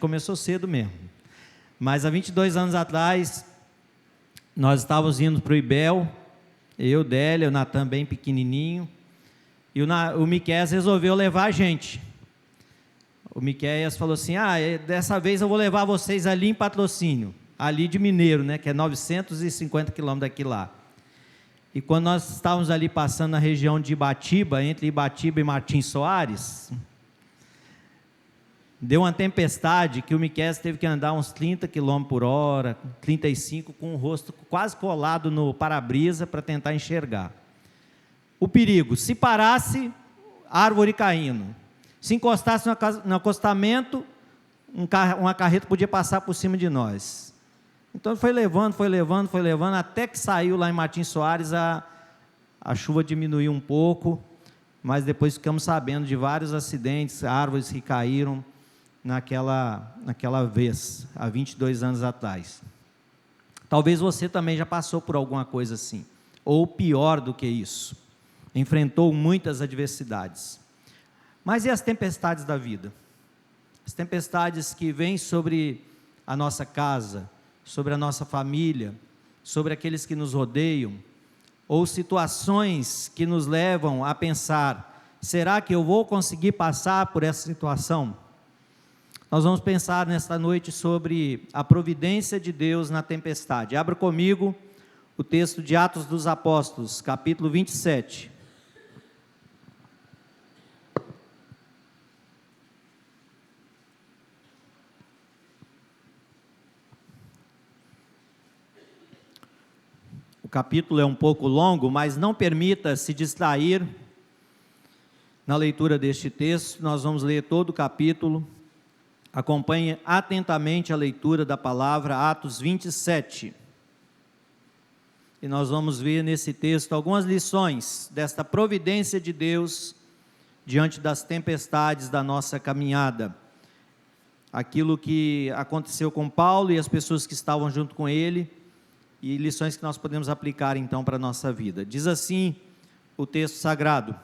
começou cedo mesmo. Mas há 22 anos atrás, nós estávamos indo para o Ibel, eu, Délia, o Natan bem pequenininho, e o Miqueias resolveu levar a gente. O Miqueias falou assim, dessa vez eu vou levar vocês ali em Patrocínio, ali de Mineiro, né, que é 950 quilômetros daqui lá. E quando nós estávamos ali passando na região de Ibatiba, entre Ibatiba e Martins Soares, deu uma tempestade que o Miqueias teve que andar uns 30 km por hora, 35, com o rosto quase colado no para-brisa para tentar enxergar. O perigo, se parasse, árvore caindo. Se encostasse no acostamento, uma carreta podia passar por cima de nós. Então foi levando, até que saiu lá em Martins Soares, a chuva diminuiu um pouco, mas depois ficamos sabendo de vários acidentes, árvores que caíram naquela vez, há 22 anos atrás. Talvez você também já passou por alguma coisa assim, ou pior do que isso, enfrentou muitas adversidades. Mas e as tempestades da vida? As tempestades que vêm sobre a nossa casa, sobre a nossa família, sobre aqueles que nos rodeiam, ou situações que nos levam a pensar, será que eu vou conseguir passar por essa situação? Nós vamos pensar nesta noite sobre a providência de Deus na tempestade. Abra comigo o texto de Atos dos Apóstolos, capítulo 27. O capítulo é um pouco longo, mas não permita se distrair na leitura deste texto. Nós vamos ler todo o capítulo. Acompanhe atentamente a leitura da palavra, Atos 27. E nós vamos ver nesse texto algumas lições desta providência de Deus diante das tempestades da nossa caminhada. Aquilo que aconteceu com Paulo e as pessoas que estavam junto com ele, e lições que nós podemos aplicar então para a nossa vida. Diz assim o texto sagrado,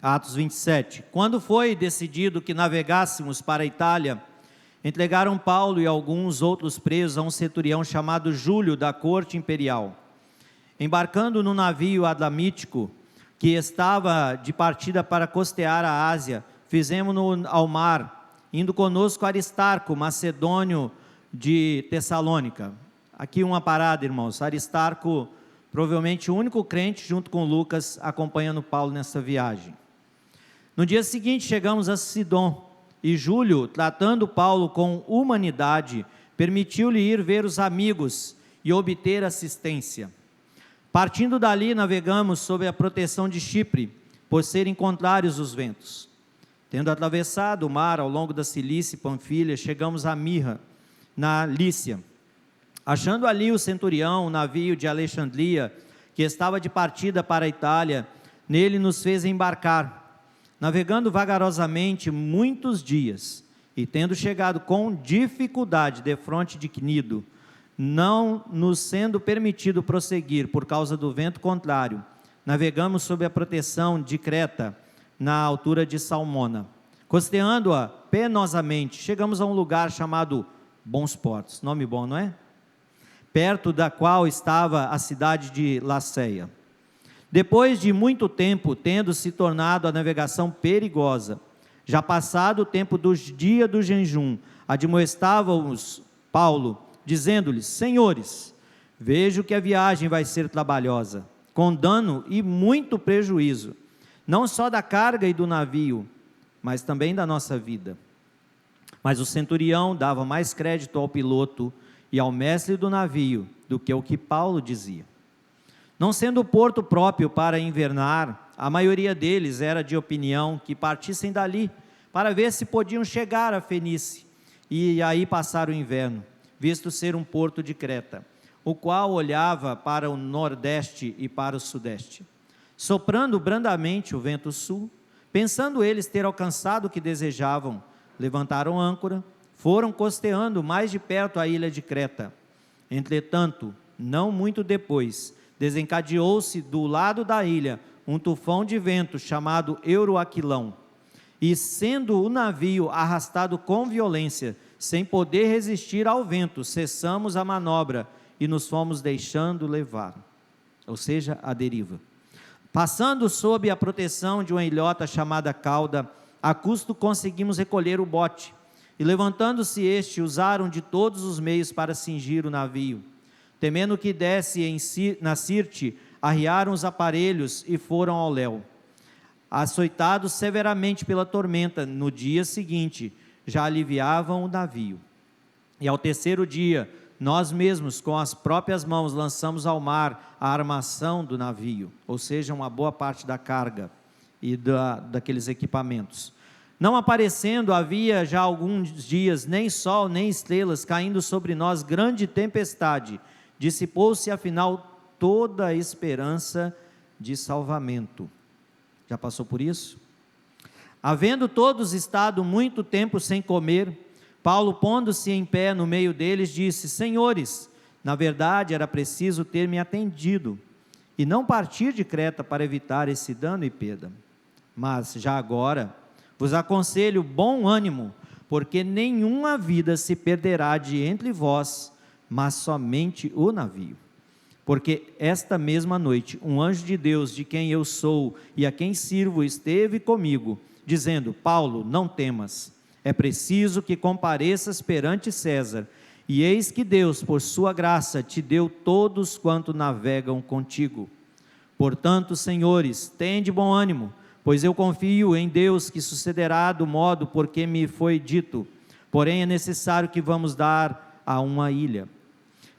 Atos 27, quando foi decidido que navegássemos para a Itália, entregaram Paulo e alguns outros presos a um centurião chamado Júlio, da corte imperial. Embarcando no navio adamítico, que estava de partida para costear a Ásia, fizemos-no ao mar, indo conosco Aristarco, macedônio de Tessalônica. Aqui uma parada, irmãos. Aristarco, provavelmente o único crente, junto com Lucas, acompanhando Paulo nessa viagem. No dia seguinte, chegamos a Sidom, e Júlio, tratando Paulo com humanidade, permitiu-lhe ir ver os amigos e obter assistência. Partindo dali, navegamos sob a proteção de Chipre, por serem contrários os ventos. Tendo atravessado o mar ao longo da Cilícia e Panfilha, chegamos a Mirra, na Lícia. Achando ali o centurião, um navio de Alexandria, que estava de partida para a Itália, nele nos fez embarcar, navegando vagarosamente muitos dias, e tendo chegado com dificuldade defronte de Cnido, não nos sendo permitido prosseguir por causa do vento contrário, navegamos sob a proteção de Creta, na altura de Salmona. Costeando-a penosamente, chegamos a um lugar chamado Bons Portos, nome bom, não é? Perto da qual estava a cidade de Laceia. Depois de muito tempo, tendo se tornado a navegação perigosa, já passado o tempo dos dias do jejum, admoestávamos Paulo, dizendo-lhes: Senhores, vejo que a viagem vai ser trabalhosa, com dano e muito prejuízo, não só da carga e do navio, mas também da nossa vida. Mas o centurião dava mais crédito ao piloto e ao mestre do navio do que o que Paulo dizia. Não sendo o porto próprio para invernar, a maioria deles era de opinião que partissem dali, para ver se podiam chegar a Fenícia, e aí passar o inverno, visto ser um porto de Creta, o qual olhava para o nordeste e para o sudeste. Soprando brandamente o vento sul, pensando eles ter alcançado o que desejavam, levantaram âncora, foram costeando mais de perto a ilha de Creta. Entretanto, não muito depois, desencadeou-se do lado da ilha um tufão de vento chamado Euroaquilão, e sendo o navio arrastado com violência, sem poder resistir ao vento, cessamos a manobra e nos fomos deixando levar, ou seja, a deriva. Passando sob a proteção de uma ilhota chamada cauda, a custo conseguimos recolher o bote, e levantando-se este, usaram de todos os meios para cingir o navio. Temendo que desse na Sirte, arriaram os aparelhos e foram ao léu. Açoitados severamente pela tormenta, no dia seguinte, já aliviavam o navio. E ao terceiro dia, nós mesmos, com as próprias mãos, lançamos ao mar a armação do navio, ou seja, uma boa parte da carga e daqueles equipamentos. Não aparecendo, havia já alguns dias, nem sol, nem estrelas, caindo sobre nós grande tempestade, dissipou-se afinal toda a esperança de salvamento. Já passou por isso? Havendo todos estado muito tempo sem comer, Paulo, pondo-se em pé no meio deles, disse: Senhores, na verdade era preciso ter me atendido, e não partir de Creta para evitar esse dano e perda. Mas já agora vos aconselho bom ânimo, porque nenhuma vida se perderá de entre vós, mas somente o navio. Porque esta mesma noite, um anjo de Deus, de quem eu sou e a quem sirvo, esteve comigo, dizendo: Paulo, não temas, é preciso que compareças perante César, e eis que Deus, por sua graça, te deu todos quanto navegam contigo. Portanto, senhores, tende bom ânimo, pois eu confio em Deus que sucederá do modo por que me foi dito. Porém, é necessário que vamos dar a uma ilha.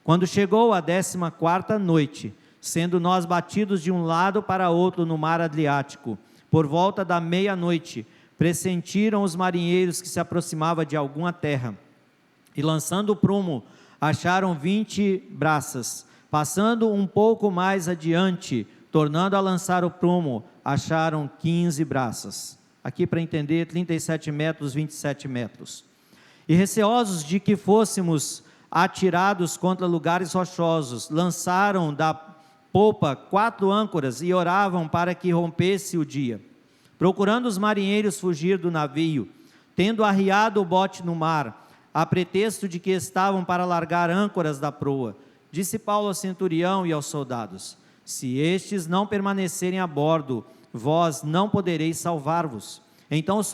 Quando chegou a 14ª noite, sendo nós batidos de um lado para outro no mar Adriático, por volta da meia-noite, pressentiram os marinheiros que se aproximava de alguma terra, e lançando o prumo, acharam 20 braças. Passando um pouco mais adiante, tornando a lançar o prumo, acharam 15 braças. Aqui para entender, 37 metros, 27 metros. E receosos de que fôssemos atirados contra lugares rochosos, lançaram da popa 4 âncoras e oravam para que rompesse o dia. Procurando os marinheiros fugir do navio, tendo arriado o bote no mar, a pretexto de que estavam para largar âncoras da proa, disse Paulo ao centurião e aos soldados: se estes não permanecerem a bordo, vós não podereis salvar-vos. Então os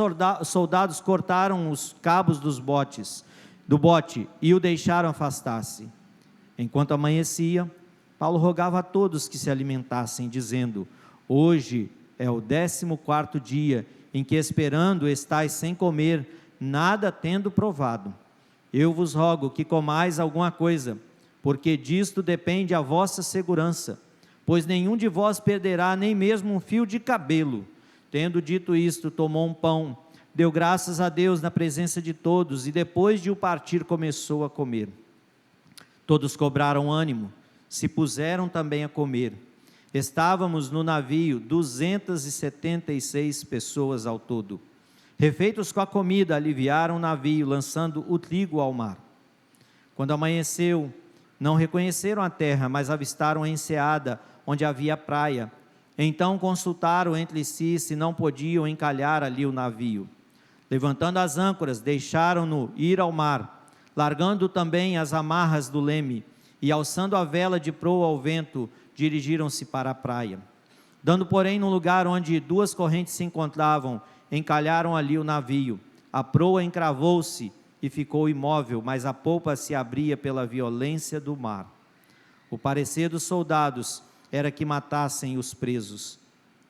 soldados cortaram os cabos do bote e o deixaram afastar-se. Enquanto amanhecia, Paulo rogava a todos que se alimentassem, dizendo: hoje é o 14º dia em que esperando estais sem comer, nada tendo provado. Eu vos rogo que comais alguma coisa, porque disto depende a vossa segurança, pois nenhum de vós perderá nem mesmo um fio de cabelo. Tendo dito isto, tomou um pão, deu graças a Deus na presença de todos, e depois de o partir começou a comer. Todos cobraram ânimo, se puseram também a comer. Estávamos no navio 276 pessoas ao todo. Refeitos com a comida, aliviaram o navio, lançando o trigo ao mar. Quando amanheceu, não reconheceram a terra, mas avistaram a enseada, onde havia praia. Então consultaram entre si se não podiam encalhar ali o navio. Levantando as âncoras, deixaram-no ir ao mar, largando também as amarras do leme, e alçando a vela de proa ao vento, dirigiram-se para a praia. Dando, porém, no lugar onde 2 correntes se encontravam, encalharam ali o navio. A proa encravou-se e ficou imóvel, mas a polpa se abria pela violência do mar. O parecer dos soldados era que matassem os presos,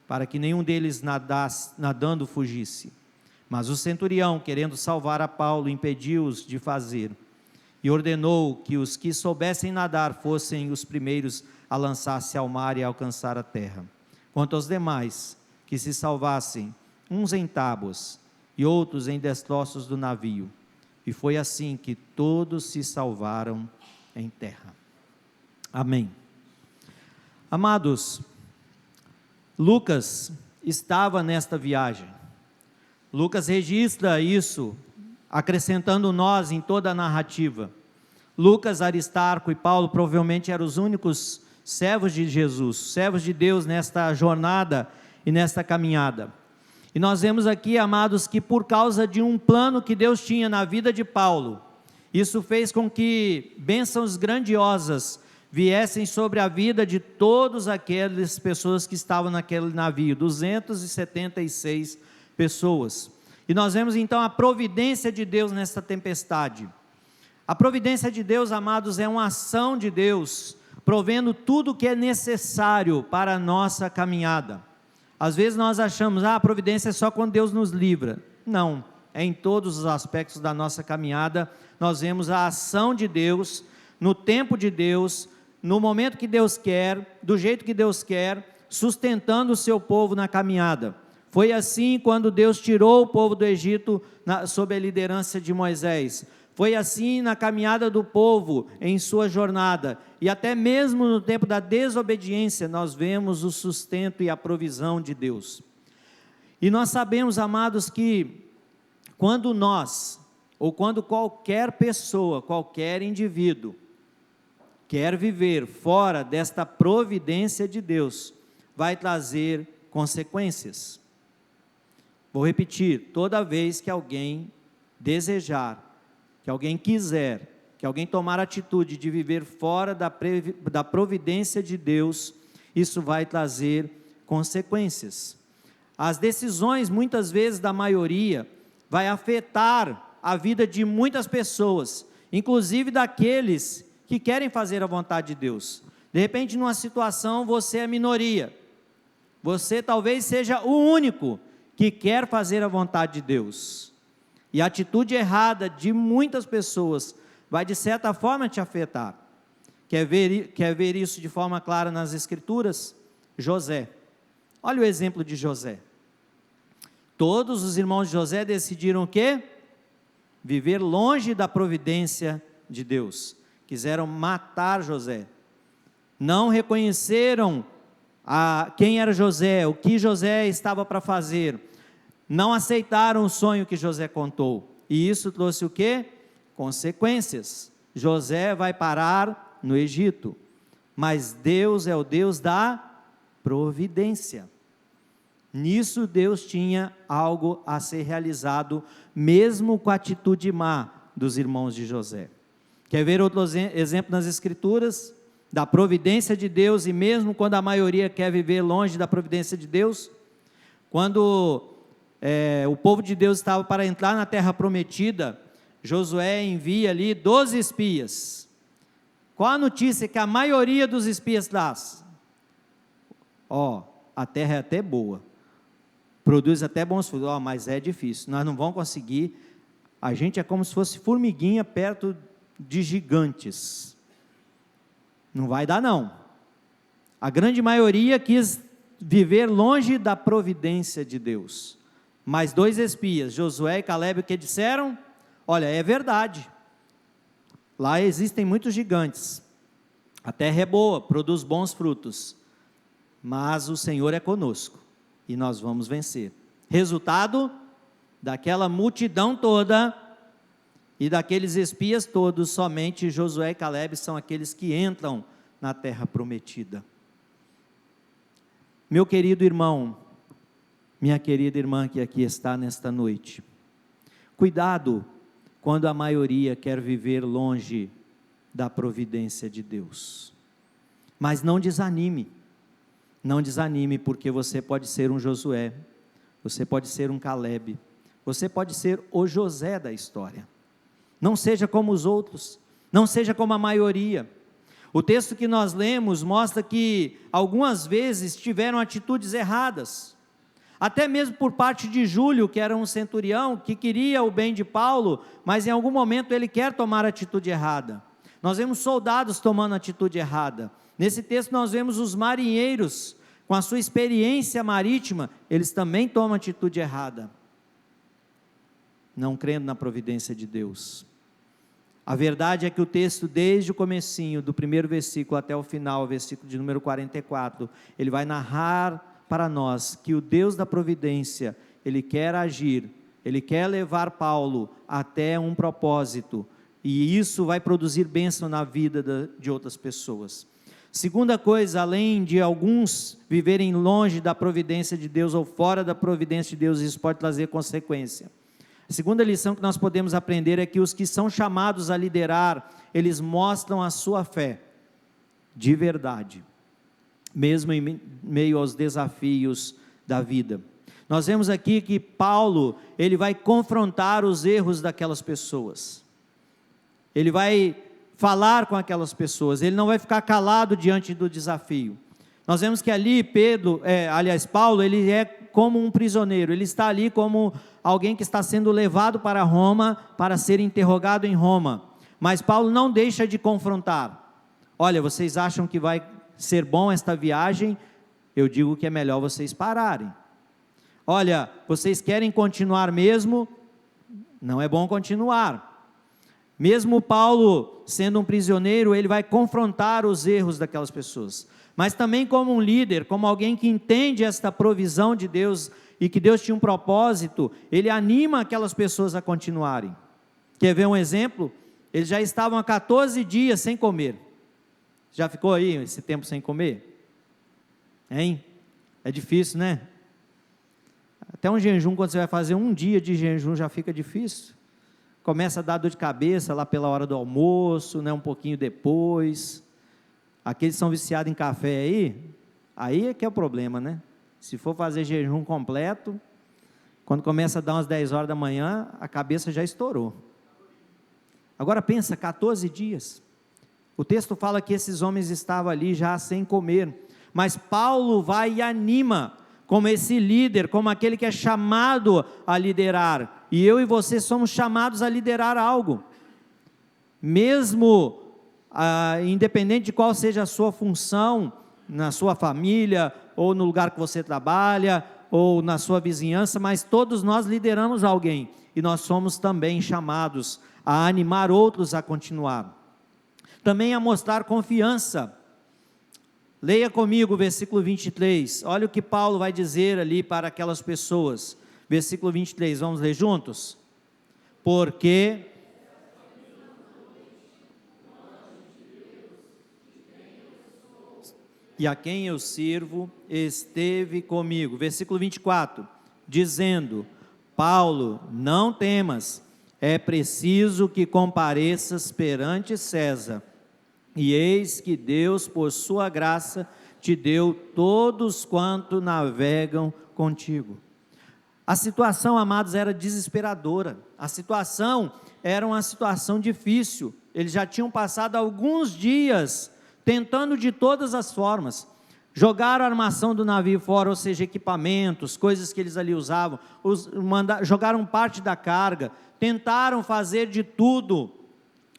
para que nenhum deles nadando fugisse. Mas o centurião, querendo salvar a Paulo, impediu-os de fazer, e ordenou que os que soubessem nadar fossem os primeiros a lançar-se ao mar e a alcançar a terra. Quanto aos demais, que se salvassem, uns em tábuas e outros em destroços do navio. E foi assim que todos se salvaram em terra. Amém. Amados, Lucas estava nesta viagem. Lucas registra isso, acrescentando nós em toda a narrativa. Lucas, Aristarco e Paulo provavelmente eram os únicos servos de Jesus, servos de Deus nesta jornada e nesta caminhada. E nós vemos aqui, amados, que por causa de um plano que Deus tinha na vida de Paulo, isso fez com que bênçãos grandiosas viessem sobre a vida de todas aquelas pessoas que estavam naquele navio, 276 pessoas. E nós vemos então a providência de Deus nessa tempestade. A providência de Deus, amados, é uma ação de Deus, provendo tudo o que é necessário para a nossa caminhada. Às vezes nós achamos, a providência é só quando Deus nos livra. Não, é em todos os aspectos da nossa caminhada. Nós vemos a ação de Deus, no tempo de Deus, no momento que Deus quer, do jeito que Deus quer, sustentando o seu povo na caminhada. Foi assim quando Deus tirou o povo do Egito sob a liderança de Moisés. Foi assim na caminhada do povo em sua jornada. E até mesmo no tempo da desobediência, nós vemos o sustento e a provisão de Deus. E nós sabemos, amados, que quando nós, ou quando qualquer pessoa, qualquer indivíduo, quer viver fora desta providência de Deus, vai trazer consequências. Vou repetir, toda vez que alguém desejar, que alguém quiser, que alguém tomar a atitude de viver fora da providência de Deus, isso vai trazer consequências. As decisões, muitas vezes, da maioria, vai afetar a vida de muitas pessoas, inclusive daqueles que querem fazer a vontade de Deus. De repente, numa situação, você é minoria, você talvez seja o único que quer fazer a vontade de Deus, e a atitude errada de muitas pessoas vai de certa forma te afetar. Quer ver isso de forma clara nas Escrituras? José, olha o exemplo de José. Todos os irmãos de José decidiram o quê? Viver longe da providência de Deus, quiseram matar José, não reconheceram quem era José, o que José estava para fazer, não aceitaram o sonho que José contou, e isso trouxe o quê? Consequências. José vai parar no Egito, mas Deus é o Deus da providência. Nisso Deus tinha algo a ser realizado, mesmo com a atitude má dos irmãos de José. Quer ver outro exemplo nas Escrituras? Da providência de Deus, e mesmo quando a maioria quer viver longe da providência de Deus, quando o povo de Deus estava para entrar na terra prometida, Josué envia ali 12 espias. Qual a notícia que a maioria dos espias traz? A terra é até boa, produz até bons frutos, mas é difícil, nós não vamos conseguir, a gente é como se fosse formiguinha perto de gigantes, não vai dar não. A grande maioria quis viver longe da providência de Deus, mas 2 espias, Josué e Calebe, o que disseram? Olha, é verdade, lá existem muitos gigantes, a terra é boa, produz bons frutos, mas o Senhor é conosco, e nós vamos vencer. Resultado, daquela multidão toda, e daqueles espias todos, somente Josué e Calebe são aqueles que entram na terra prometida. Meu querido irmão, minha querida irmã que aqui está nesta noite, cuidado quando a maioria quer viver longe da providência de Deus, mas não desanime, porque você pode ser um Josué, você pode ser um Calebe, você pode ser o José da história. Não seja como os outros, não seja como a maioria. O texto que nós lemos mostra que algumas vezes tiveram atitudes erradas, até mesmo por parte de Júlio, que era um centurião, que queria o bem de Paulo, mas em algum momento ele quer tomar atitude errada. Nós vemos soldados tomando atitude errada. Nesse texto nós vemos os marinheiros, com a sua experiência marítima, eles também tomam atitude errada, não crendo na providência de Deus. A verdade é que o texto, desde o comecinho, do primeiro versículo até o final, o versículo de número 44, ele vai narrar para nós que o Deus da providência, ele quer agir, ele quer levar Paulo até um propósito, e isso vai produzir bênção na vida de outras pessoas. Segunda coisa, além de alguns viverem longe da providência de Deus ou fora da providência de Deus, isso pode trazer consequência. A segunda lição que nós podemos aprender é que os que são chamados a liderar, eles mostram a sua fé de verdade, mesmo em meio aos desafios da vida. Nós vemos aqui que Paulo, ele vai confrontar os erros daquelas pessoas, ele vai falar com aquelas pessoas, ele não vai ficar calado diante do desafio. Nós vemos que ali Paulo, ele é como um prisioneiro, ele está ali como alguém que está sendo levado para Roma, para ser interrogado em Roma, mas Paulo não deixa de confrontar. Olha, vocês acham que vai ser bom esta viagem? Eu digo que é melhor vocês pararem. Olha, vocês querem continuar mesmo? Não é bom continuar. Mesmo Paulo sendo um prisioneiro, ele vai confrontar os erros daquelas pessoas, mas também como um líder, como alguém que entende esta provisão de Deus, e que Deus tinha um propósito, ele anima aquelas pessoas a continuarem. Quer ver um exemplo? Eles já estavam há 14 dias sem comer. Já ficou aí esse tempo sem comer? Hein? É difícil, né? Até um jejum, quando você vai fazer um dia de jejum, já fica difícil. Começa a dar dor de cabeça lá pela hora do almoço, né, um pouquinho depois. Aqueles que são viciados em café aí é que é o problema, né? Se for fazer jejum completo, quando começa a dar umas 10 horas da manhã, a cabeça já estourou. Agora pensa, 14 dias. O texto fala que esses homens estavam ali já sem comer, mas Paulo vai e anima, como esse líder, como aquele que é chamado a liderar, e eu e você somos chamados a liderar algo, mesmo independente de qual seja a sua função, na sua família, ou no lugar que você trabalha, ou na sua vizinhança, mas todos nós lideramos alguém, e nós somos também chamados a animar outros a continuar, também a mostrar confiança. Leia comigo o versículo 23, olha o que Paulo vai dizer ali para aquelas pessoas, versículo 23, vamos ler juntos? Porque e a quem eu sirvo esteve comigo, versículo 24, dizendo: Paulo, não temas, é preciso que compareças perante César, e eis que Deus, por sua graça, te deu todos quanto navegam contigo. A situação, amados, era desesperadora, a situação era uma situação difícil, eles já tinham passado alguns dias tentando de todas as formas, jogaram a armação do navio fora, ou seja, equipamentos, coisas que eles ali usavam, jogaram parte da carga, tentaram fazer de tudo.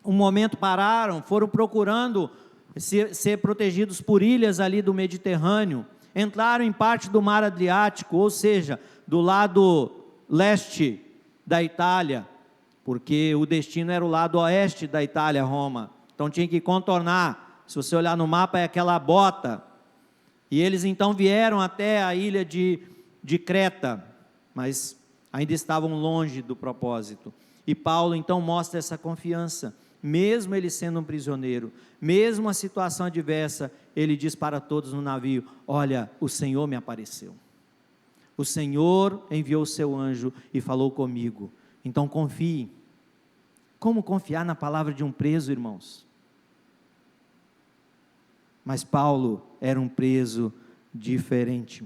Um momento pararam, foram procurando ser protegidos por ilhas ali do Mediterrâneo, entraram em parte do mar Adriático, ou seja, do lado leste da Itália, porque o destino era o lado oeste da Itália, Roma, então tinha que contornar. Se você olhar no mapa é aquela bota, e eles então vieram até a ilha de Creta, mas ainda estavam longe do propósito, e Paulo então mostra essa confiança, mesmo ele sendo um prisioneiro, mesmo a situação adversa, ele diz para todos no navio: olha, o Senhor me apareceu, o Senhor enviou o seu anjo e falou comigo, então confie. Como confiar na palavra de um preso, irmãos? Mas Paulo era um preso diferente.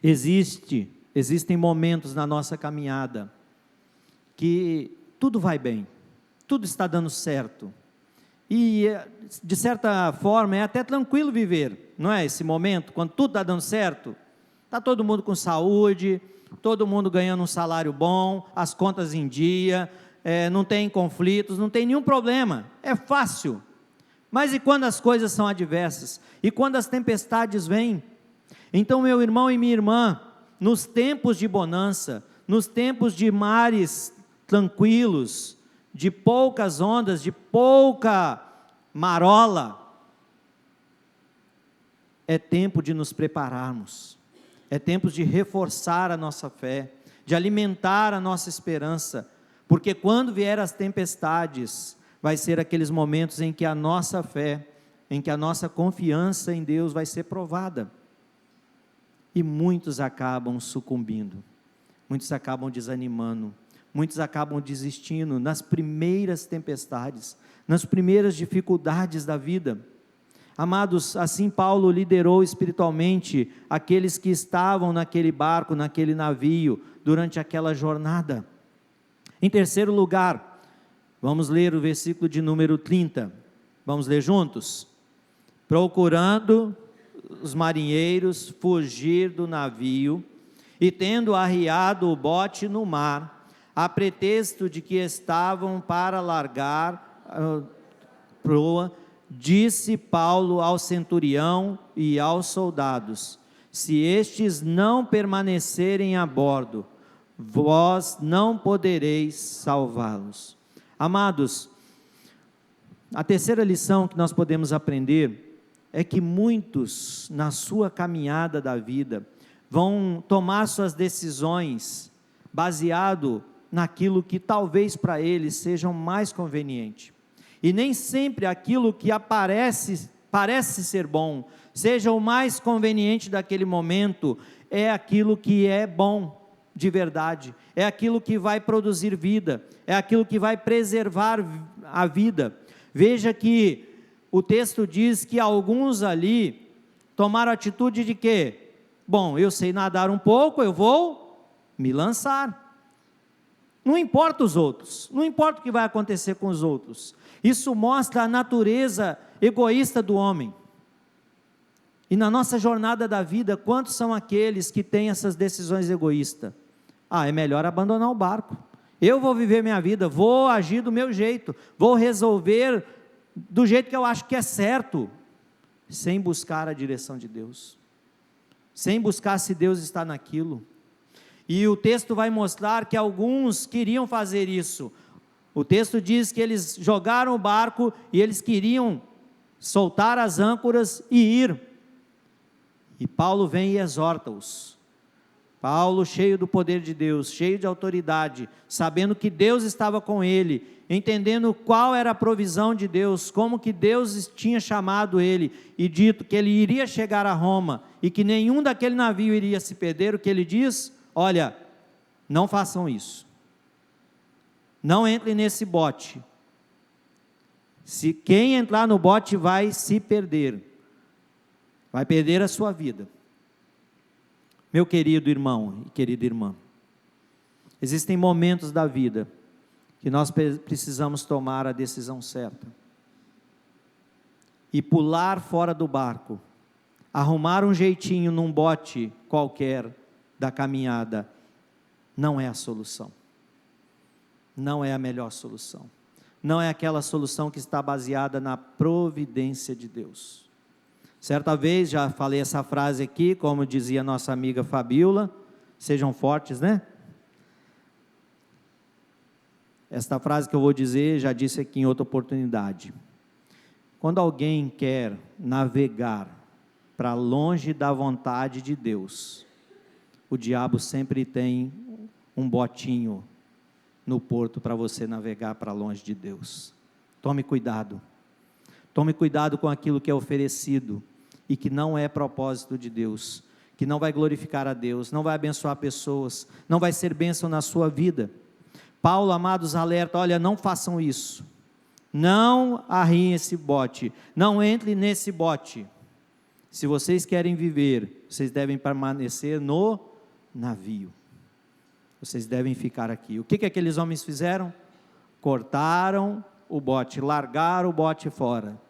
Existem momentos na nossa caminhada que tudo vai bem, tudo está dando certo, e de certa forma é até tranquilo viver, não é? Esse momento, quando tudo está dando certo, está todo mundo com saúde, todo mundo ganhando um salário bom, as contas em dia, não tem conflitos, não tem nenhum problema, é fácil. Mas e quando as coisas são adversas? E quando as tempestades vêm? Então, meu irmão e minha irmã, nos tempos de bonança, nos tempos de mares tranquilos, de poucas ondas, de pouca marola, é tempo de nos prepararmos, é tempo de reforçar a nossa fé, de alimentar a nossa esperança, porque quando vier as tempestades, vai ser aqueles momentos em que a nossa fé em que a nossa confiança em Deus vai ser provada. E muitos acabam sucumbindo, muitos acabam desanimando, muitos acabam desistindo nas primeiras tempestades, nas primeiras dificuldades da vida. Amados, assim Paulo liderou espiritualmente aqueles que estavam naquele barco, naquele navio, durante aquela jornada. Em terceiro lugar, vamos ler o versículo de número 30, vamos ler juntos? Procurando os marinheiros fugir do navio, e tendo arriado o bote no mar, a pretexto de que estavam para largar a proa, disse Paulo ao centurião e aos soldados: se estes não permanecerem a bordo, vós não podereis salvá-los. Amados, a terceira lição que nós podemos aprender é que muitos, na sua caminhada da vida, vão tomar suas decisões baseado naquilo que talvez para eles seja mais conveniente. E nem sempre aquilo que parece ser bom, seja o mais conveniente daquele momento, é aquilo que é bom de verdade, é aquilo que vai produzir vida, é aquilo que vai preservar a vida. Veja que o texto diz que alguns ali tomaram a atitude de quê? Bom, eu sei nadar um pouco, eu vou me lançar. Não importa os outros, não importa o que vai acontecer com os outros. Isso mostra a natureza egoísta do homem. E na nossa jornada da vida, quantos são aqueles que têm essas decisões egoístas? É melhor abandonar o barco. Eu vou viver minha vida, vou agir do meu jeito, vou resolver do jeito que eu acho que é certo, sem buscar a direção de Deus, sem buscar se Deus está naquilo. E o texto vai mostrar que alguns queriam fazer isso. O texto diz que eles jogaram o barco e eles queriam soltar as âncoras e ir. E Paulo vem e exorta-os. Paulo, cheio do poder de Deus, cheio de autoridade, sabendo que Deus estava com ele, entendendo qual era a provisão de Deus, como que Deus tinha chamado ele e dito que ele iria chegar a Roma e que nenhum daquele navio iria se perder. O que ele diz? Olha, não façam isso, não entrem nesse bote, se quem entrar no bote vai se perder, vai perder a sua vida. Meu querido irmão e querida irmã, existem momentos da vida que nós precisamos tomar a decisão certa, e pular fora do barco, arrumar um jeitinho num bote qualquer da caminhada, não é a solução, não é a melhor solução, não é aquela solução que está baseada na providência de Deus. Certa vez, já falei essa frase aqui, como dizia nossa amiga Fabiola, sejam fortes, né? Esta frase que eu vou dizer, já disse aqui em outra oportunidade. Quando alguém quer navegar para longe da vontade de Deus, o diabo sempre tem um botinho no porto para você navegar para longe de Deus. Tome cuidado com aquilo que é oferecido e que não é propósito de Deus, que não vai glorificar a Deus, não vai abençoar pessoas, não vai ser bênção na sua vida. Paulo, amados, alerta: olha, não façam isso, não arriem esse bote, não entrem nesse bote. Se vocês querem viver, vocês devem permanecer no navio, vocês devem ficar aqui. O que aqueles homens fizeram? Cortaram o bote, largaram o bote fora,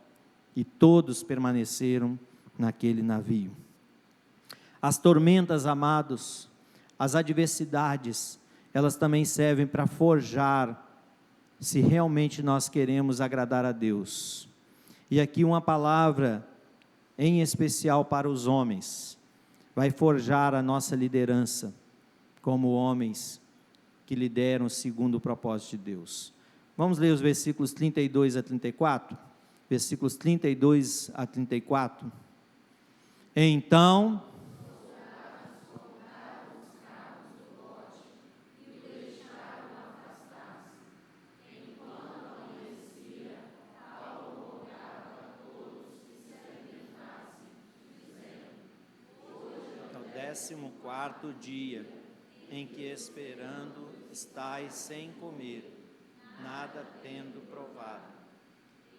e todos permaneceram naquele navio. As tormentas, amados, as adversidades, elas também servem para forjar se realmente nós queremos agradar a Deus. E aqui uma palavra em especial para os homens, vai forjar a nossa liderança como homens que lideram segundo o propósito de Deus. Vamos ler os versículos 32 a 34? Versículos 32 a 34. Então, 14º dia, em que esperando estais sem comer, nada tendo provado.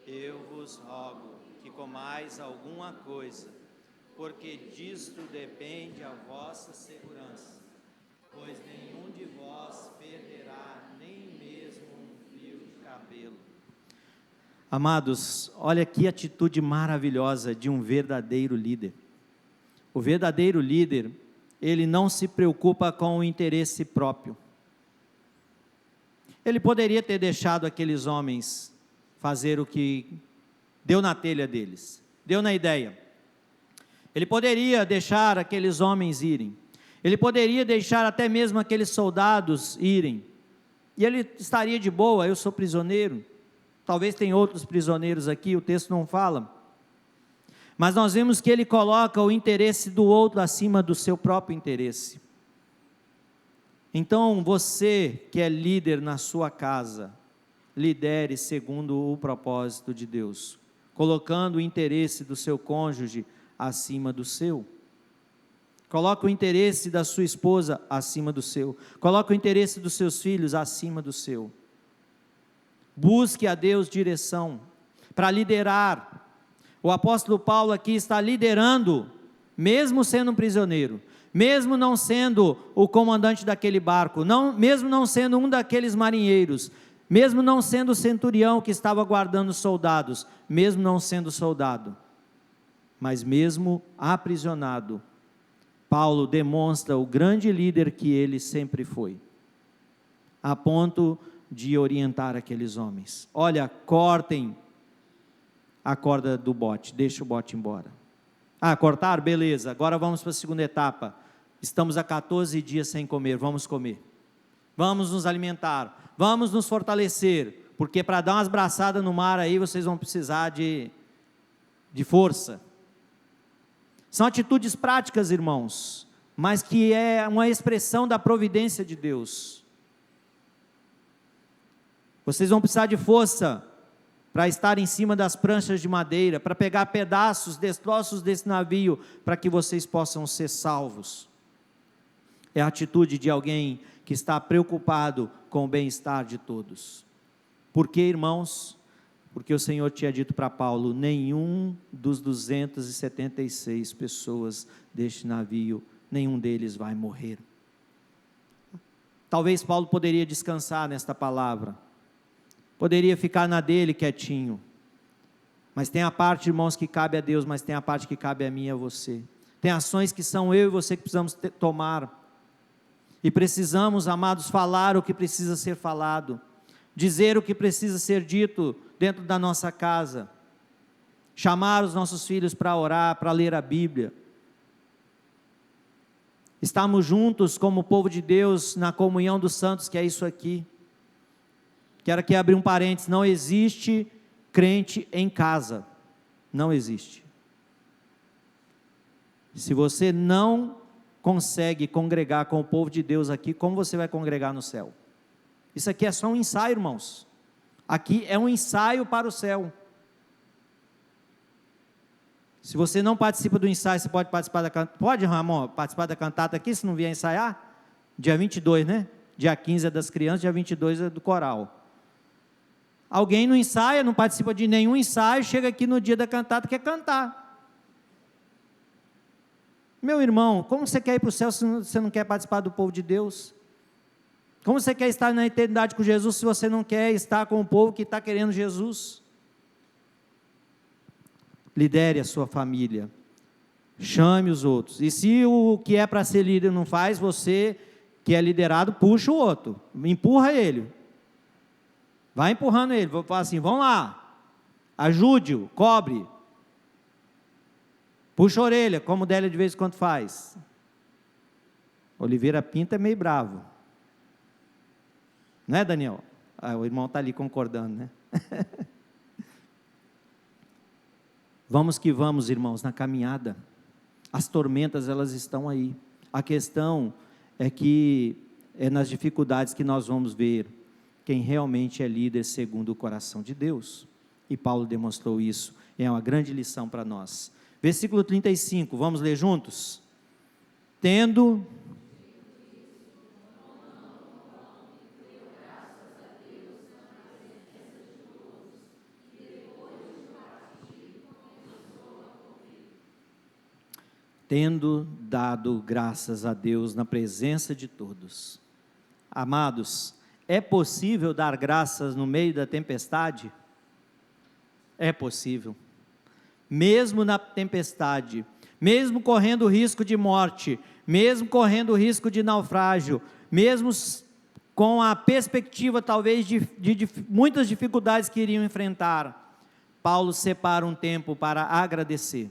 Eu vos rogo que comais alguma coisa, porque disto depende a vossa segurança, pois nenhum de vós perderá nem mesmo um fio de cabelo. Amados, olha que atitude maravilhosa de um verdadeiro líder. O verdadeiro líder, ele não se preocupa com o interesse próprio. Ele poderia ter deixado aqueles homens fazer o que deu na telha deles, deu na ideia. Ele poderia deixar aqueles homens irem. Ele poderia deixar até mesmo aqueles soldados irem. E ele estaria de boa, eu sou prisioneiro. Talvez tenha outros prisioneiros aqui, o texto não fala. Mas nós vemos que ele coloca o interesse do outro acima do seu próprio interesse. Então, você que é líder na sua casa, lidere segundo o propósito de Deus, colocando o interesse do seu cônjuge acima do seu. Coloca o interesse da sua esposa acima do seu. Coloca o interesse dos seus filhos acima do seu. Busque a Deus direção para liderar. O apóstolo Paulo aqui está liderando, mesmo sendo um prisioneiro, mesmo não sendo o comandante daquele barco, mesmo não sendo um daqueles marinheiros, mesmo não sendo o centurião que estava guardando os soldados, mesmo não sendo soldado, mas mesmo aprisionado, Paulo demonstra o grande líder que ele sempre foi, a ponto de orientar aqueles homens. Olha, cortem a corda do bote, deixa o bote embora. Cortar? Beleza, agora vamos para a segunda etapa. Estamos há 14 dias sem comer, vamos comer. Vamos nos alimentar, vamos nos fortalecer, porque para dar umas braçadas no mar aí, vocês vão precisar de força. São atitudes práticas, irmãos, mas que é uma expressão da providência de Deus. Vocês vão precisar de força para estar em cima das pranchas de madeira, para pegar pedaços, destroços desse navio, para que vocês possam ser salvos. É a atitude de alguém que está preocupado com o bem-estar de todos. Por quê, irmãos? Porque o Senhor tinha dito para Paulo, nenhum dos 276 pessoas deste navio, nenhum deles vai morrer. Talvez Paulo poderia descansar nesta palavra, poderia ficar na dele quietinho, mas tem a parte, irmãos, que cabe a Deus, mas tem a parte que cabe a mim e a você. Tem ações que são eu e você que precisamos tomar, e precisamos, amados, falar o que precisa ser falado, dizer o que precisa ser dito dentro da nossa casa, chamar os nossos filhos para orar, para ler a Bíblia, estamos juntos como povo de Deus na comunhão dos santos, que é isso aqui. Quero aqui abrir um parênteses, não existe crente em casa, não existe. Se você não consegue congregar com o povo de Deus aqui, como você vai congregar no céu? Isso aqui é só um ensaio, irmãos. Aqui é um ensaio para o céu. Se você não participa do ensaio, você pode participar da cantata. Pode, Ramon, participar da cantata aqui, se não vier ensaiar? Dia 22, né? Dia 15 é das crianças, dia 22 é do coral. Alguém não ensaia, não participa de nenhum ensaio, chega aqui no dia da cantata e quer cantar. Meu irmão, como você quer ir para o céu se você não quer participar do povo de Deus? Como você quer estar na eternidade com Jesus se você não quer estar com o povo que está querendo Jesus? Lidere a sua família, chame os outros, e se o que é para ser líder não faz, você que é liderado, puxa o outro, empurra ele, vai empurrando ele, vou falar assim, vamos lá, ajude-o, cobre, puxa a orelha, como o Délia de vez em quando faz. Oliveira Pinto é meio bravo, não é, Daniel? O irmão está ali concordando, né? Vamos que vamos, irmãos, na caminhada. As tormentas, elas estão aí. A questão é que é nas dificuldades que nós vamos ver quem realmente é líder segundo o coração de Deus. E Paulo demonstrou isso. É uma grande lição para nós. Versículo 35, vamos ler juntos? tendo dado graças a Deus na presença de todos. Amados, é possível dar graças no meio da tempestade? É possível. Mesmo na tempestade, mesmo correndo risco de morte, mesmo correndo risco de naufrágio, mesmo com a perspectiva talvez de muitas dificuldades que iriam enfrentar, Paulo separa um tempo para agradecer,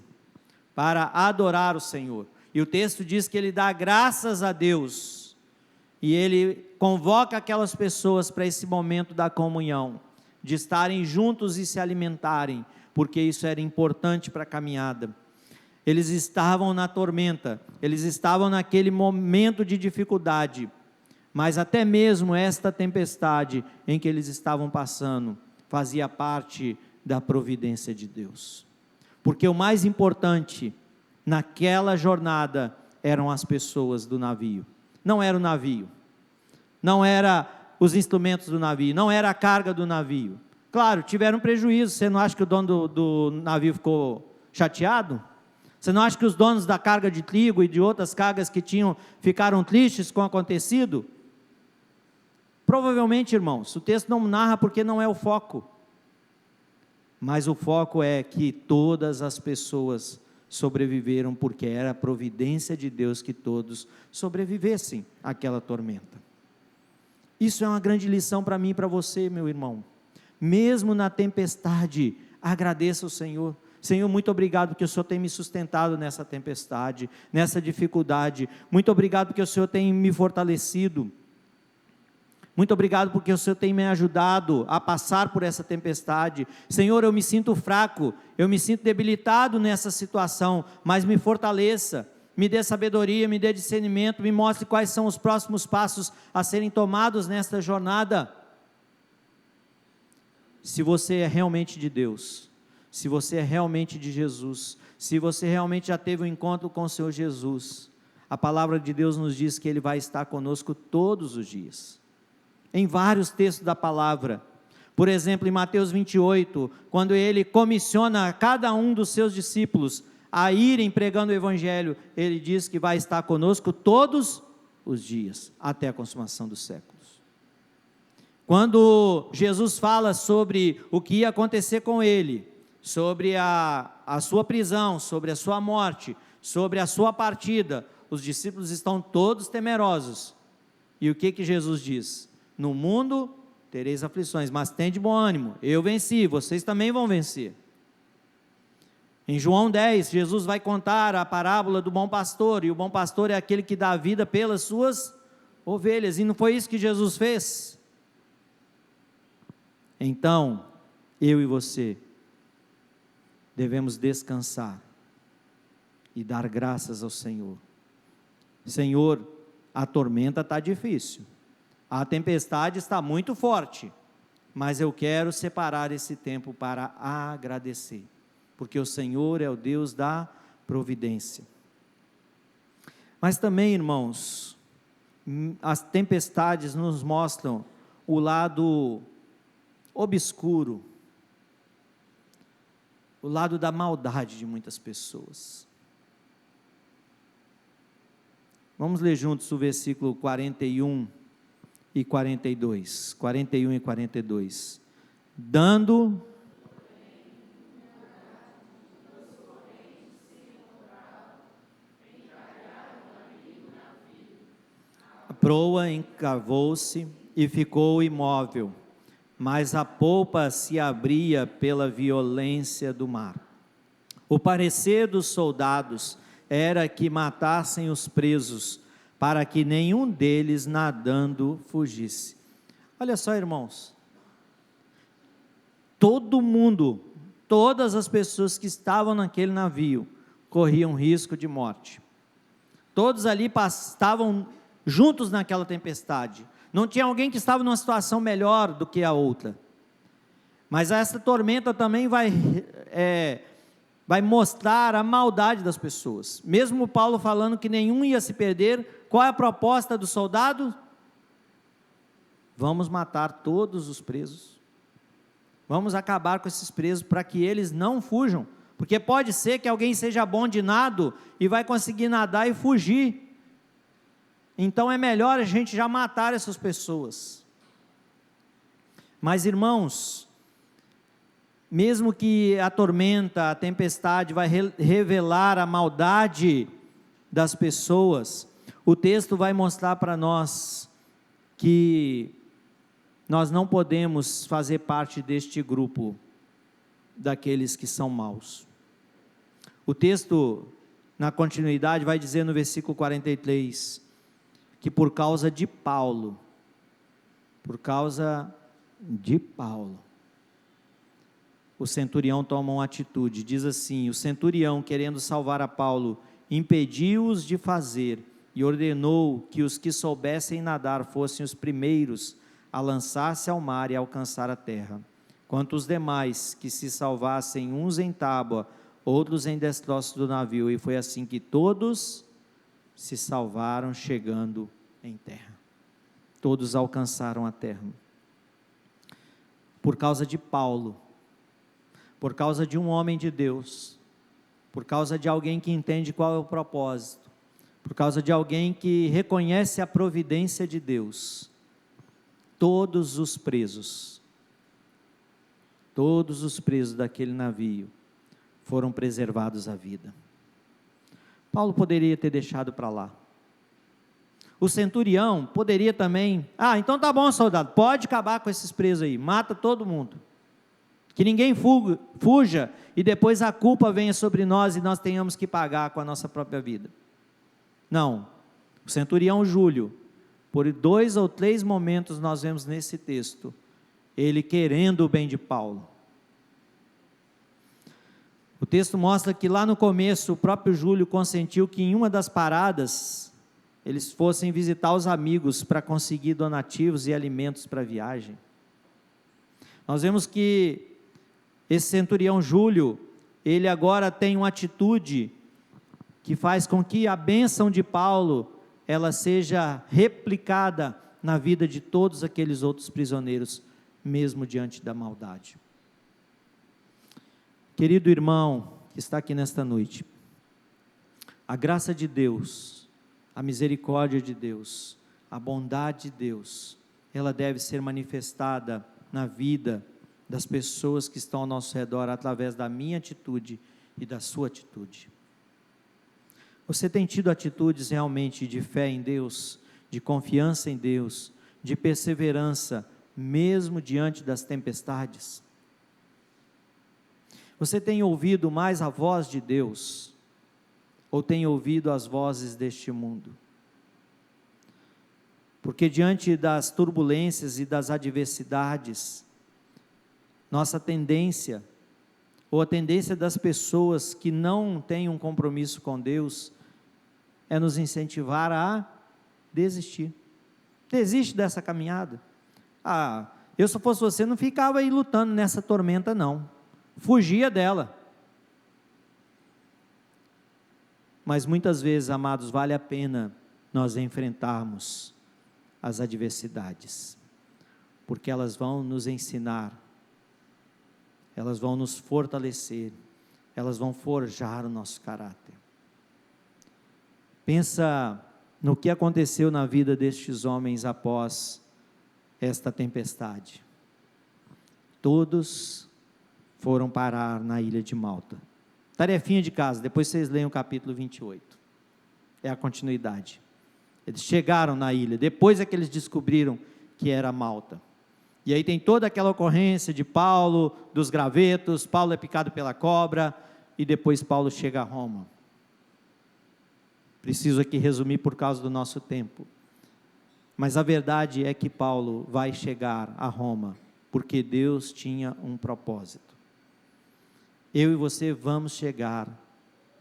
para adorar o Senhor, e o texto diz que ele dá graças a Deus, e ele convoca aquelas pessoas para esse momento da comunhão, de estarem juntos e se alimentarem, porque isso era importante para a caminhada. Eles estavam na tormenta, eles estavam naquele momento de dificuldade, mas até mesmo esta tempestade em que eles estavam passando, fazia parte da providência de Deus. Porque o mais importante naquela jornada eram as pessoas do navio, não era o navio, não era os instrumentos do navio, não era a carga do navio. Claro, tiveram prejuízo. Você não acha que o dono do navio ficou chateado? Você não acha que os donos da carga de trigo e de outras cargas que tinham ficaram tristes com o acontecido? Provavelmente, irmãos, o texto não narra porque não é o foco. Mas o foco é que todas as pessoas sobreviveram, porque era a providência de Deus que todos sobrevivessem àquela tormenta. Isso é uma grande lição para mim e para você, meu irmão. Mesmo na tempestade, agradeça ao Senhor. Senhor, muito obrigado porque o Senhor tem me sustentado nessa tempestade, nessa dificuldade. Muito obrigado porque o Senhor tem me fortalecido. Muito obrigado porque o Senhor tem me ajudado a passar por essa tempestade. Senhor, eu me sinto fraco, eu me sinto debilitado nessa situação, mas me fortaleça, me dê sabedoria, me dê discernimento, me mostre quais são os próximos passos a serem tomados nesta jornada. Se você é realmente de Deus, se você é realmente de Jesus, se você realmente já teve um encontro com o Senhor Jesus, a palavra de Deus nos diz que Ele vai estar conosco todos os dias. Em vários textos da palavra, por exemplo, em Mateus 28, quando Ele comissiona a cada um dos seus discípulos a irem pregando o Evangelho, Ele diz que vai estar conosco todos os dias, até a consumação dos séculos. Quando Jesus fala sobre o que ia acontecer com Ele, sobre a sua prisão, sobre a sua morte, sobre a sua partida, os discípulos estão todos temerosos. E o que Jesus diz? No mundo tereis aflições, mas tende bom ânimo, eu venci, vocês também vão vencer. Em João 10, Jesus vai contar a parábola do bom pastor, e o bom pastor é aquele que dá a vida pelas suas ovelhas, e não foi isso que Jesus fez? Então, eu e você devemos descansar e dar graças ao Senhor. Senhor, a tormenta está difícil, a tempestade está muito forte, mas eu quero separar esse tempo para agradecer, porque o Senhor é o Deus da providência. Mas também, irmãos, as tempestades nos mostram o lado obscuro, o lado da maldade de muitas pessoas. Vamos ler juntos o versículo 41 e 42. 41 e 42. Dando a proa encravou-se e ficou imóvel, mas a polpa se abria pela violência do mar. O parecer dos soldados era que matassem os presos, para que nenhum deles nadando fugisse. Olha só, irmãos, todo mundo, todas as pessoas que estavam naquele navio, corriam risco de morte. Todos ali estavam juntos naquela tempestade. Não tinha alguém que estava numa situação melhor do que a outra. Mas essa tormenta também vai vai mostrar a maldade das pessoas. Mesmo Paulo falando que nenhum ia se perder, qual é a proposta do soldado? Vamos matar todos os presos. Vamos acabar com esses presos para que eles não fujam, porque pode ser que alguém seja bom de nado e vai conseguir nadar e fugir. Então é melhor a gente já matar essas pessoas. Mas irmãos, mesmo que a tormenta, a tempestade vai revelar a maldade das pessoas, o texto vai mostrar para nós que nós não podemos fazer parte deste grupo daqueles que são maus. O texto, na continuidade, vai dizer no versículo 43, que por causa de Paulo, o centurião toma uma atitude, diz assim: o centurião, querendo salvar a Paulo, impediu-os de fazer, e ordenou que os que soubessem nadar fossem os primeiros a lançar-se ao mar e alcançar a terra, quanto os demais que se salvassem, uns em tábua, outros em destroços do navio, e foi assim que todos se salvaram, chegando em terra. Todos alcançaram a terra. Por causa de Paulo, por causa de um homem de Deus, por causa de alguém que entende qual é o propósito, por causa de alguém que reconhece a providência de Deus, todos os presos daquele navio foram preservados à vida. Paulo poderia ter deixado para lá. O centurião poderia também, então tá bom, soldado, pode acabar com esses presos aí, mata todo mundo, que ninguém fuja e depois a culpa venha sobre nós e nós tenhamos que pagar com a nossa própria vida. Não, o centurião Júlio, por 2 ou 3 momentos nós vemos nesse texto, ele querendo o bem de Paulo. O texto mostra que lá no começo o próprio Júlio consentiu que em uma das paradas eles fossem visitar os amigos para conseguir donativos e alimentos para a viagem. Nós vemos que esse centurião Júlio, ele agora tem uma atitude que faz com que a bênção de Paulo, ela seja replicada na vida de todos aqueles outros prisioneiros, mesmo diante da maldade. Querido irmão que está aqui nesta noite, a graça de Deus, a misericórdia de Deus, a bondade de Deus, ela deve ser manifestada na vida das pessoas que estão ao nosso redor, através da minha atitude e da sua atitude. Você tem tido atitudes realmente de fé em Deus, de confiança em Deus, de perseverança, mesmo diante das tempestades? Você tem ouvido mais a voz de Deus, ou tem ouvido as vozes deste mundo? Porque diante das turbulências e das adversidades, nossa tendência, ou a tendência das pessoas que não têm um compromisso com Deus, é nos incentivar a desistir. Desiste dessa caminhada. Eu se fosse você não ficava aí lutando nessa tormenta não, fugia dela. Mas muitas vezes, amados, vale a pena nós enfrentarmos as adversidades, porque elas vão nos ensinar, elas vão nos fortalecer, elas vão forjar o nosso caráter. Pensa no que aconteceu na vida destes homens após esta tempestade. Todos foram parar na ilha de Malta. Tarefinha de casa, depois vocês leiam o capítulo 28, é a continuidade. Eles chegaram na ilha, depois é que eles descobriram que era Malta, e aí tem toda aquela ocorrência de Paulo, dos gravetos, Paulo é picado pela cobra, e depois Paulo chega a Roma. Preciso aqui resumir por causa do nosso tempo, mas a verdade é que Paulo vai chegar a Roma, porque Deus tinha um propósito. Eu e você vamos chegar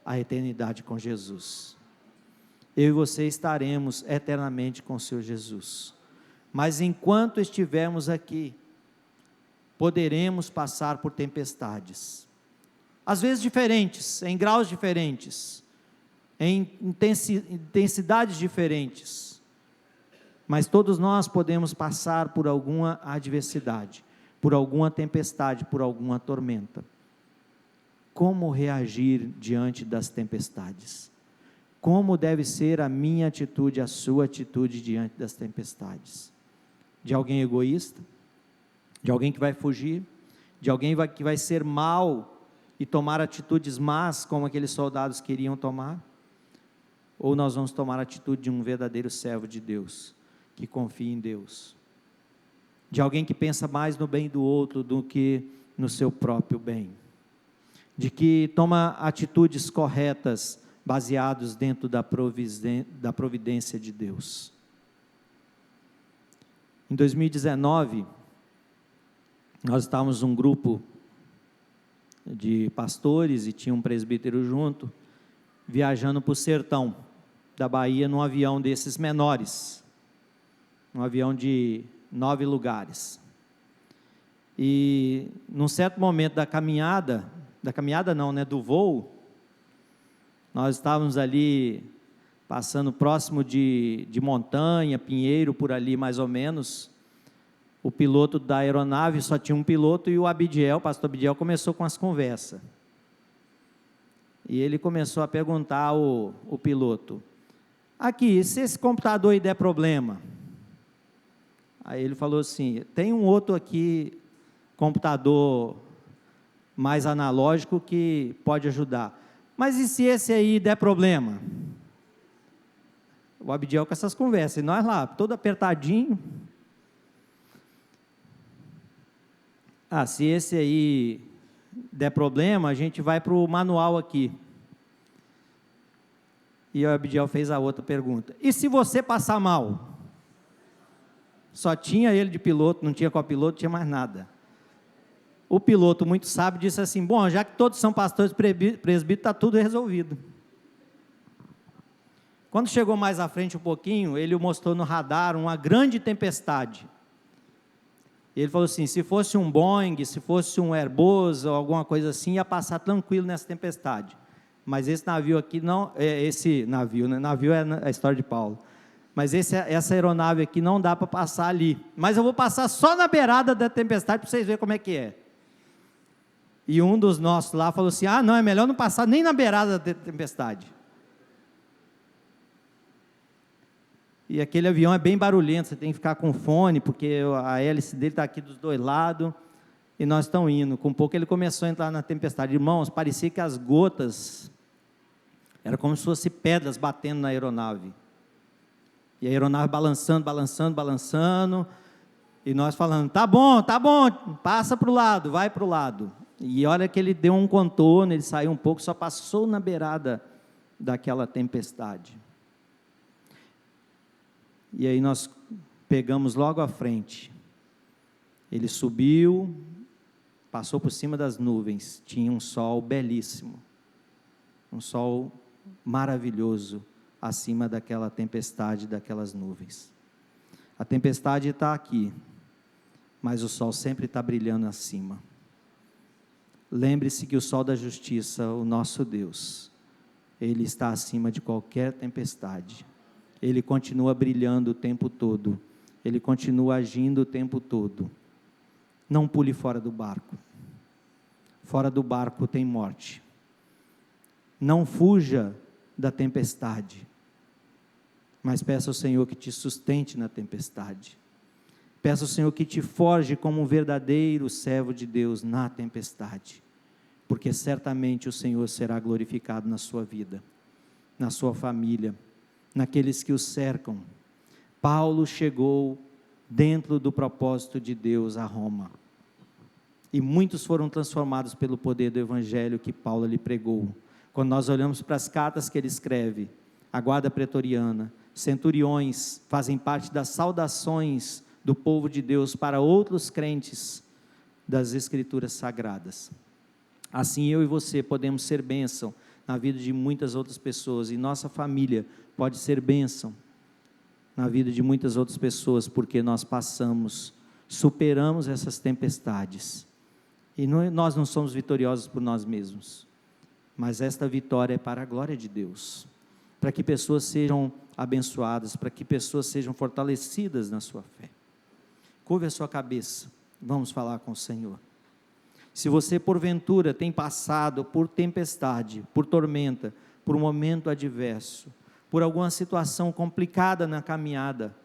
à eternidade com Jesus. Eu e você estaremos eternamente com o Senhor Jesus. Mas enquanto estivermos aqui, poderemos passar por tempestades. às vezes diferentes, em graus diferentes, em intensidades diferentes, mas todos nós podemos passar por alguma adversidade, por alguma tempestade, por alguma tormenta. Como reagir diante das tempestades? Como deve ser a minha atitude, a sua atitude diante das tempestades? De alguém egoísta? De alguém que vai fugir? De alguém que vai ser mau e tomar atitudes más, como aqueles soldados queriam tomar? Ou nós vamos tomar a atitude de um verdadeiro servo de Deus, que confia em Deus? De alguém que pensa mais no bem do outro do que no seu próprio bem? De que toma atitudes corretas, baseados dentro da providência de Deus. Em 2019, nós estávamos um grupo de pastores e tinha um presbítero junto, viajando para o sertão da Bahia num avião desses menores, um avião de 9 lugares. E num certo momento do voo, nós estávamos ali, passando próximo de montanha, Pinheiro, por ali mais ou menos. O piloto da aeronave, só tinha um piloto, e o pastor Abidiel, começou com as conversas. E ele começou a perguntar ao piloto: aqui, se esse computador aí der problema? Aí ele falou assim: tem um outro aqui, computador mais analógico, que pode ajudar. Mas e se esse aí der problema? O Abidiel com essas conversas, e nós lá, todo apertadinho. Se esse aí der problema, a gente vai para o manual aqui. E o Abidiel fez a outra pergunta: e se você passar mal? Só tinha ele de piloto, não tinha copiloto, não tinha mais nada. O piloto, muito sábio, disse assim: bom, já que todos são pastores presbíteros, está tudo resolvido. Quando chegou mais à frente um pouquinho, ele mostrou no radar uma grande tempestade. Ele falou assim: se fosse um Boeing, se fosse um Airbus ou alguma coisa assim, ia passar tranquilo nessa tempestade. Mas esse navio aqui não, navio é a história de Paulo. Mas essa aeronave aqui não dá para passar ali. Mas eu vou passar só na beirada da tempestade para vocês verem como é que é. E um dos nossos lá falou assim: não, é melhor não passar nem na beirada da tempestade. E aquele avião é bem barulhento, você tem que ficar com fone, porque a hélice dele está aqui dos dois lados, e nós estamos indo. Com pouco ele começou a entrar na tempestade. Irmãos, parecia que as gotas, era como se fossem pedras batendo na aeronave. E a aeronave balançando, balançando, balançando, e nós falando: tá bom, passa para o lado, vai para o lado. E olha que ele deu um contorno, ele saiu um pouco, só passou na beirada daquela tempestade. E aí nós pegamos logo à frente. Ele subiu, passou por cima das nuvens, tinha um sol belíssimo, um sol maravilhoso acima daquela tempestade, daquelas nuvens. A tempestade está aqui, mas o sol sempre está brilhando acima. Lembre-se que o sol da justiça, o nosso Deus, Ele está acima de qualquer tempestade. Ele continua brilhando o tempo todo. Ele continua agindo o tempo todo. Não pule fora do barco. Fora do barco tem morte. Não fuja da tempestade, mas peça ao Senhor que te sustente na tempestade. Peça ao Senhor que te forje como um verdadeiro servo de Deus na tempestade, porque certamente o Senhor será glorificado na sua vida, na sua família, naqueles que o cercam. Paulo chegou dentro do propósito de Deus a Roma, e muitos foram transformados pelo poder do Evangelho que Paulo lhe pregou. Quando nós olhamos para as cartas que ele escreve, a guarda pretoriana, centuriões fazem parte das saudações do povo de Deus para outros crentes das Escrituras Sagradas. Assim eu e você podemos ser bênção na vida de muitas outras pessoas, e nossa família pode ser bênção na vida de muitas outras pessoas, porque nós superamos essas tempestades, E nós não somos vitoriosos por nós mesmos, mas esta vitória é para a glória de Deus, para que pessoas sejam abençoadas, para que pessoas sejam fortalecidas na sua fé. Curve a sua cabeça, vamos falar com o Senhor. Se você porventura tem passado por tempestade, por tormenta, por um momento adverso, por alguma situação complicada na caminhada,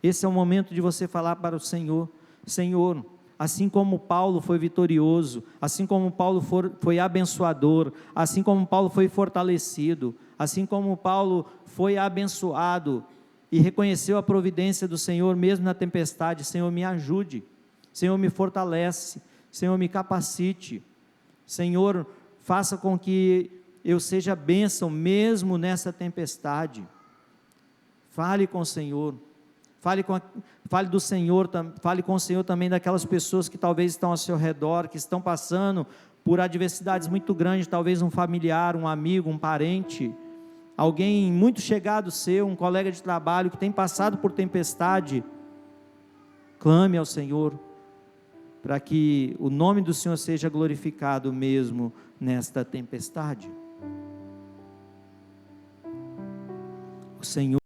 esse é o momento de você falar para o Senhor: Senhor, assim como Paulo foi vitorioso, assim como Paulo foi abençoador, assim como Paulo foi fortalecido, assim como Paulo foi abençoado e reconheceu a providência do Senhor mesmo na tempestade, Senhor, me ajude, Senhor, me fortalece, Senhor, me capacite, Senhor, faça com que eu seja bênção mesmo nessa tempestade. Fale com o Senhor, fale do Senhor, fale com o Senhor também daquelas pessoas que talvez estão ao seu redor, que estão passando por adversidades muito grandes, talvez um familiar, um amigo, um parente, alguém muito chegado seu, um colega de trabalho que tem passado por tempestade. Clame ao Senhor, para que o nome do Senhor seja glorificado mesmo nesta tempestade. O Senhor